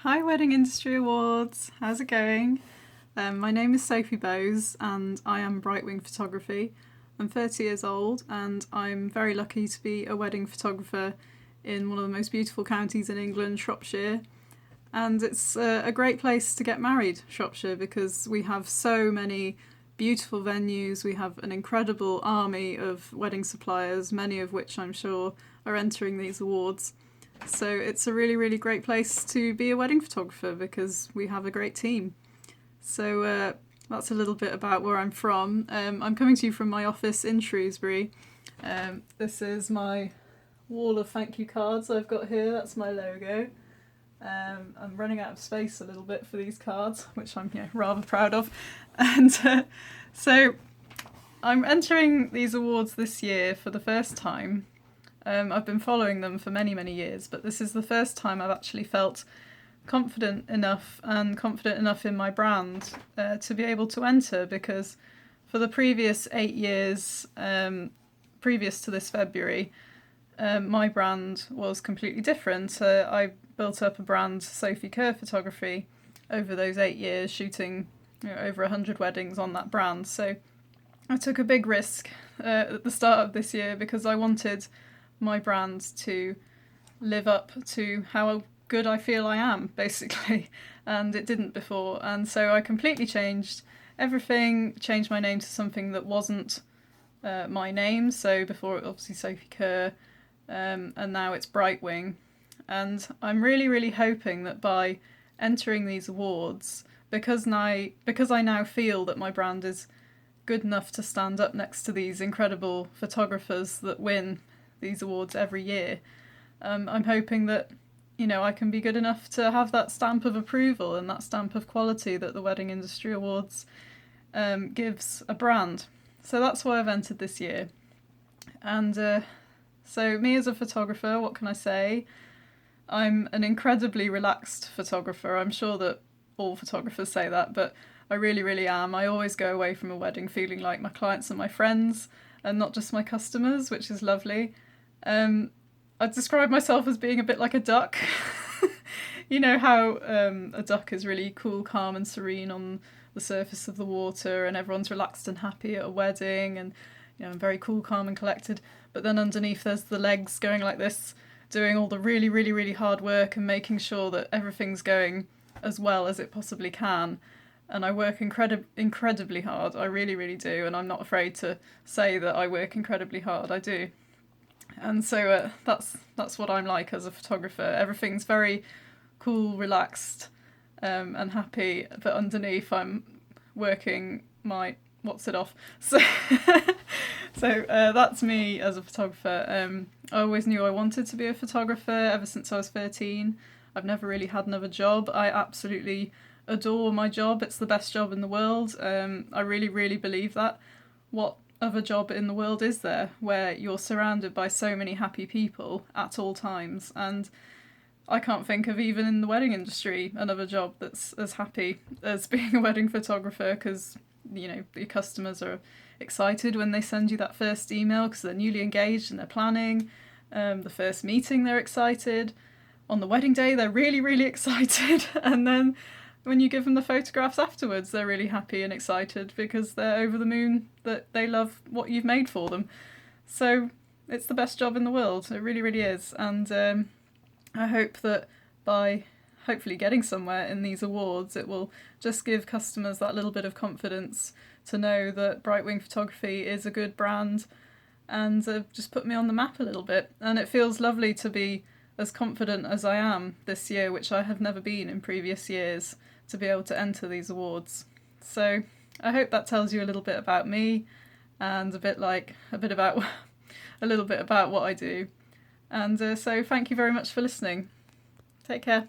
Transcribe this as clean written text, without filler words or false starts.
Hi Wedding Industry Awards, how's it going? My name is Sophie and I am Brightwing Photography. I'm 30 years old and I'm very lucky to be a wedding photographer in one of the most beautiful counties in England, Shropshire. And it's a great place to get married, Shropshire, because we have so many beautiful venues. We have an incredible army of wedding suppliers, many of which I'm sure are entering these awards. So it's a really, really great place to be a wedding photographer because we have a great team. So that's a little bit about where I'm from. I'm coming to you from my office in Shrewsbury. This is my wall of thank you cards I've got here. That's my logo. I'm running out of space a little bit for these cards, which I'm rather proud of. And so I'm entering these awards this year for the first time. I've been following them for many, many years, but this is the first time I've actually felt confident enough in my brand to be able to enter, because for the previous 8 years, previous to this February, my brand was completely different. I built up a brand, Sophie Photography, over those 8 years, shooting over 100 weddings on that brand. So I took a big risk at the start of this year because I wanted my brand to live up to how good I feel I am, basically, and it didn't before. And so I completely changed everything, changed my name to something that wasn't my name. So before it obviously Sophie Kerr, and now it's Brightwing. And I'm really, really hoping that by entering these awards, because I now feel that my brand is good enough to stand up next to these incredible photographers that win these awards every year, I'm hoping that I can be good enough to have that stamp of approval and that stamp of quality that the Wedding Industry Awards gives a brand. So that's why I've entered this year. And so me as a photographer, what can I say? I'm an incredibly relaxed photographer. I'm sure that all photographers say that, but I really, really am. I always go away from a wedding feeling like my clients are my friends and not just my customers, which is lovely. I describe myself as being a bit like a duck. You know how a duck is really cool, calm and serene on the surface of the water and everyone's relaxed and happy at a wedding and I'm very cool, calm and collected. But then underneath there's the legs going like this, doing all the really, really, really hard work and making sure that everything's going as well as it possibly can. And I work incredibly hard. I really, really do. And I'm not afraid to say that I work incredibly hard. I do. And so that's what I'm like as a photographer. Everything's very cool, relaxed, and happy, but underneath I'm working my what's it off. So that's me as a photographer. I always knew I wanted to be a photographer ever since I was 13. I've never really had another job. I absolutely adore my job. It's the best job in the world. I really, really believe that. What other job in the world is there where you're surrounded by so many happy people at all times? And I can't think of, even in the wedding industry, another job that's as happy as being a wedding photographer, because your customers are excited when they send you that first email because they're newly engaged and they're planning. The first meeting, they're excited. On the wedding day, they're really, really excited. And then when you give them the photographs afterwards, they're really happy and excited because they're over the moon that they love what you've made for them. So it's the best job in the world. It really, really is. And I hope that by hopefully getting somewhere in these awards, it will just give customers that little bit of confidence to know that Brightwing Photography is a good brand and just put me on the map a little bit. And it feels lovely to be as confident as I am this year, which I have never been in previous years, to be able to enter these awards. So I hope that tells you a little bit about me and a little bit about what I do. And so thank you very much for listening. Take care.